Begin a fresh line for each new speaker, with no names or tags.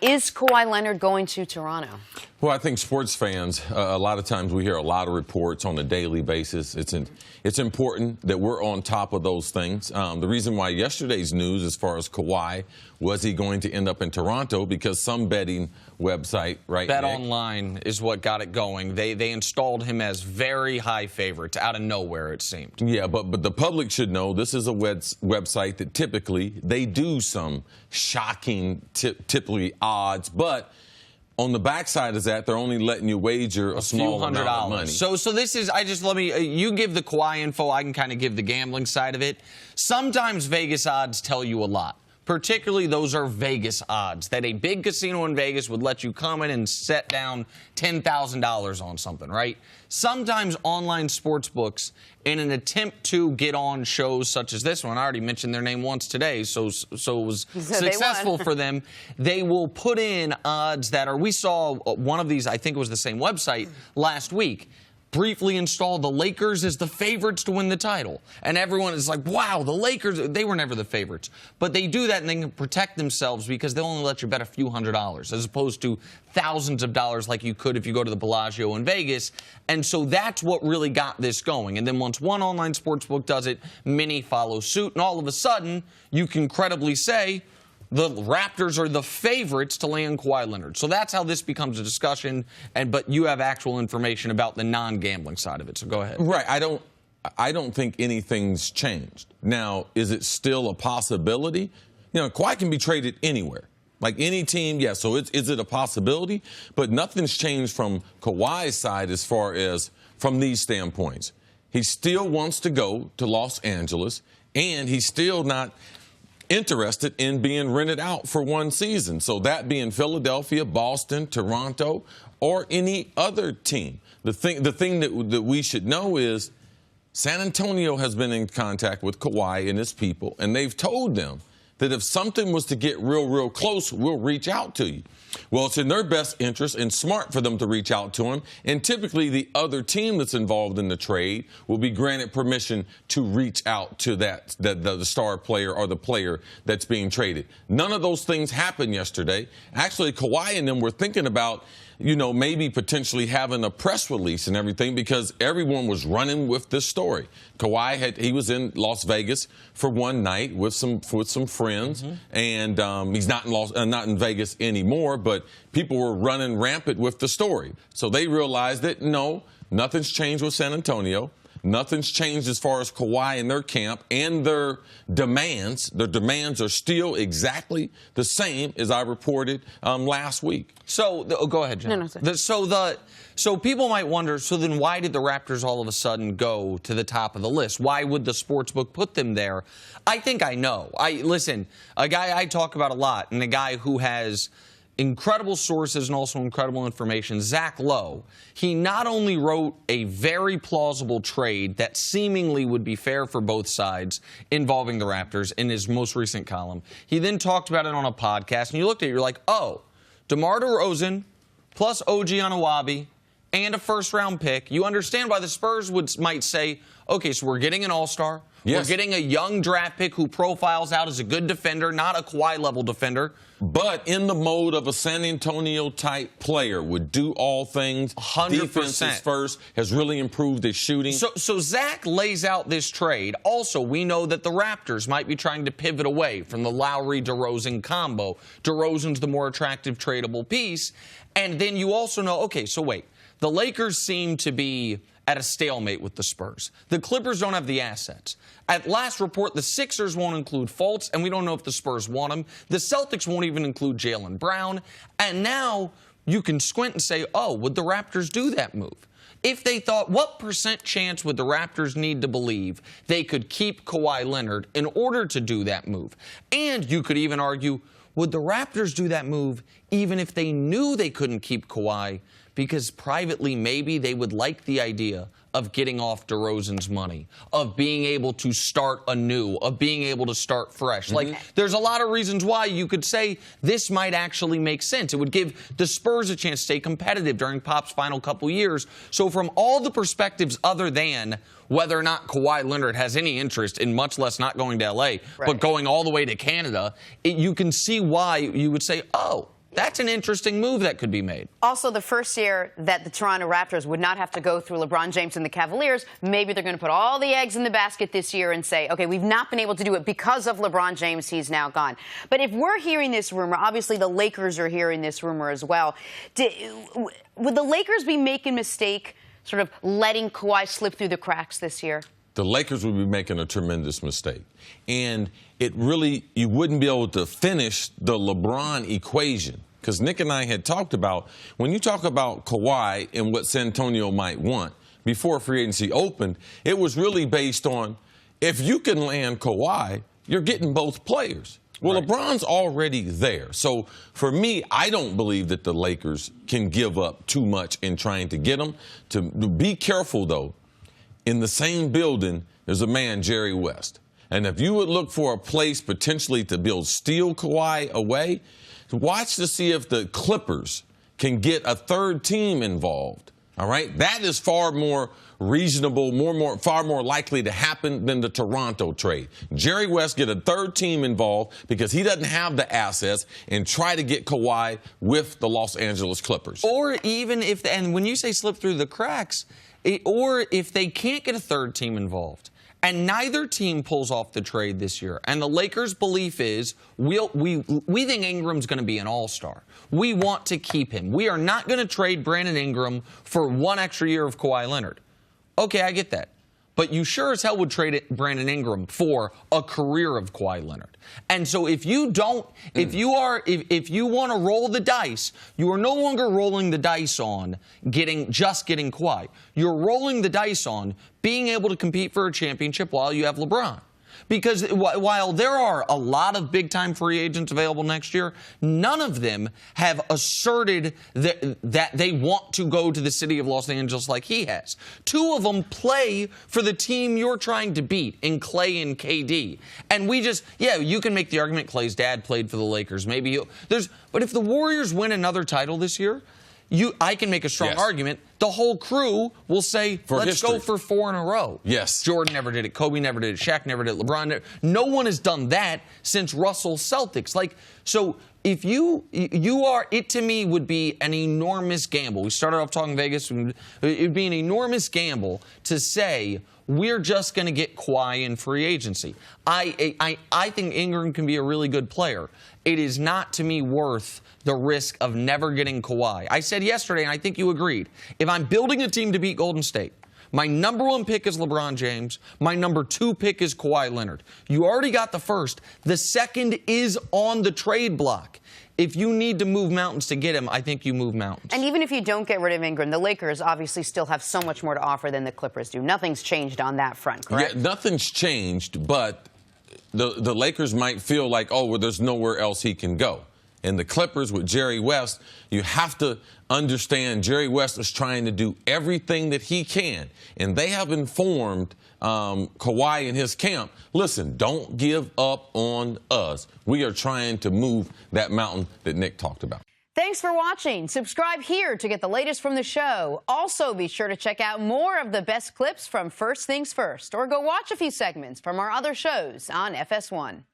Is Kawhi Leonard going to Toronto?
Well, I think sports fans, a lot of times we hear a lot of reports on a daily basis. It's important that we're on top of those things. The reason why yesterday's news as far as Kawhi, was he going to end up in Toronto? Because some betting website, right?
Bet Online is what got it going. They installed him as very high favorites out of nowhere, it seemed.
Yeah, but the public should know this is a website that typically they do some shocking, typically odds, but on the backside is that they're only letting you wager a small amount of money.
So this is, you give the Kawhi info, I can kind of give the gambling side of it. Sometimes Vegas odds tell you a lot. Particularly, those are Vegas odds, that a big casino in Vegas would let you come in and set down $10,000 on something, right? Sometimes online sports books, in an attempt to get on shows such as this one, I already mentioned their name once today, so it was successful for them, they will put in odds that are, we saw one of these, I think it was the same website, last week, briefly installed the Lakers as the favorites to win the title. And everyone is like, wow, the Lakers, they were never the favorites. But they do that and they can protect themselves because they'll only let you bet a few $100s as opposed to thousands of dollars like you could if you go to the Bellagio in Vegas. And so that's what really got this going. And then once one online sportsbook does it, many follow suit. And all of a sudden, you can credibly say, the Raptors are the favorites to land Kawhi Leonard. So that's how this becomes a discussion. But you have actual information about the non-gambling side of it. So go ahead.
Right. I don't think anything's changed. Now, is it still a possibility? You know, Kawhi can be traded anywhere. Like any team, yeah. So is it a possibility? But nothing's changed from Kawhi's side as far as from these standpoints. He still wants to go to Los Angeles, and he's still not interested in being rented out for one season. So that being Philadelphia, Boston, Toronto, or any other team. The thing that we should know is San Antonio has been in contact with Kawhi and his people, and they've told them that if something was to get real close, we'll reach out to you. Well, it's in their best interest and smart for them to reach out to him. And typically the other team that's involved in the trade will be granted permission to reach out to the star player or the player that's being traded. None of those things happened yesterday. Actually, Kawhi and them were thinking about, you know, maybe potentially having a press release and everything because everyone was running with this story. Kawhi he was in Las Vegas for one night with some friends, and he's not in Vegas anymore. But people were running rampant with the story, so they realized that no, nothing's changed with San Antonio. Nothing's changed as far as Kawhi and their camp and their demands. Their demands are still exactly the same as I reported last week.
So, go ahead, Jen.
No,
so people might wonder, so then why did the Raptors all of a sudden go to the top of the list? Why would the sportsbook put them there? I think I know. Listen, a guy I talk about a lot, and a guy who has incredible sources and also incredible information, Zach Lowe, he not only wrote a very plausible trade that seemingly would be fair for both sides involving the Raptors in his most recent column, he then talked about it on a podcast, and you looked at it, you're like, oh, DeMar DeRozan plus OG Anunoby and a first-round pick. You understand why the Spurs might say, okay, so we're getting an all-star. Yes. We're getting a young draft pick who profiles out as a good defender, not a Kawhi-level defender.
But in the mode of a San Antonio-type player, would do all things.
100%.
Defense is first, has really improved his shooting.
So Zach lays out this trade. Also, we know that the Raptors might be trying to pivot away from the Lowry-DeRozan combo. DeRozan's the more attractive tradable piece. And then you also know, okay, so wait. The Lakers seem to be at a stalemate with the Spurs. The Clippers don't have the assets. At last report, the Sixers won't include Fultz, and we don't know if the Spurs want him. The Celtics won't even include Jaylen Brown. And now you can squint and say, oh, would the Raptors do that move? If they thought, what % chance would the Raptors need to believe they could keep Kawhi Leonard in order to do that move? And you could even argue, would the Raptors do that move even if they knew they couldn't keep Kawhi? Because privately, maybe they would like the idea of getting off DeRozan's money, of being able to start anew, of being able to start fresh. Like, there's a lot of reasons why you could say this might actually make sense. It would give the Spurs a chance to stay competitive during Pop's final couple years. So from all the perspectives other than whether or not Kawhi Leonard has any interest in, much less not going to L.A., but going all the way to Canada, you can see why you would say, oh, That's an interesting move that could be made.
Also, the first year that the Toronto Raptors would not have to go through LeBron James and the Cavaliers, maybe they're going to put all the eggs in the basket this year and say, okay, we've not been able to do it because of LeBron James. He's now gone. But if we're hearing this rumor, obviously the Lakers are hearing this rumor as well. Would the Lakers be making a mistake sort of letting Kawhi slip through the cracks this year?
The Lakers would be making a tremendous mistake. And it really, you wouldn't be able to finish the LeBron equation. Because Nick and I had talked about, when you talk about Kawhi and what San Antonio might want, before free agency opened, it was really based on, if you can land Kawhi, you're getting both players. Well, right. LeBron's already there. So for me, I don't believe that the Lakers can give up too much in trying to get him. To be careful, though. In the same building, there's a man, Jerry West. And if you would look for a place potentially to steal Kawhi away, watch to see if the Clippers can get a third team involved. All right? That is far more reasonable, far more likely to happen than the Toronto trade. Jerry West get a third team involved because he doesn't have the assets and try to get Kawhi with the Los Angeles Clippers.
Or even if, and when you say slip through the cracks, or if they can't get a third team involved, and neither team pulls off the trade this year, and the Lakers' belief is we think Ingram's going to be an all-star. We want to keep him. We are not going to trade Brandon Ingram for one extra year of Kawhi Leonard. Okay, I get that. But you sure as hell would trade Brandon Ingram for a career of Kawhi Leonard. And so if you don't, if you want to roll the dice, you are no longer rolling the dice on just getting Kawhi. You're rolling the dice on being able to compete for a championship while you have LeBron. Because while there are a lot of big-time free agents available next year, none of them have asserted that they want to go to the city of Los Angeles like he has. Two of them play for the team you're trying to beat in Klay and KD. And you can make the argument Klay's dad played for the Lakers. But if the Warriors win another title this year, I can make a strong argument. The whole crew will say, let's go for 4 in a row.
Yes.
Jordan never did it. Kobe never did it. Shaq never did it. LeBron never. No one has done that since Russell Celtics. So if it to me would be an enormous gamble. We started off talking Vegas. It would be an enormous gamble to say, we're just going to get Kawhi in free agency. I think Ingram can be a really good player. It is not, to me, worth the risk of never getting Kawhi. I said yesterday, and I think you agreed, if I'm building a team to beat Golden State, my number 1 pick is LeBron James. My number 2 pick is Kawhi Leonard. You already got the first. The second is on the trade block. If you need to move mountains to get him, I think you move mountains.
And even if you don't get rid of Ingram, the Lakers obviously still have so much more to offer than the Clippers do. Nothing's changed on that front, correct?
Yeah, nothing's changed, but the Lakers might feel like, oh, well, there's nowhere else he can go. And the Clippers with Jerry West, you have to understand Jerry West is trying to do everything that he can. And they have informed Kawhi and his camp, listen, don't give up on us. We are trying to move that mountain that Nick talked about.
Thanks for watching. Subscribe here to get the latest from the show. Also, be sure to check out more of the best clips from First Things First, or go watch a few segments from our other shows on FS1.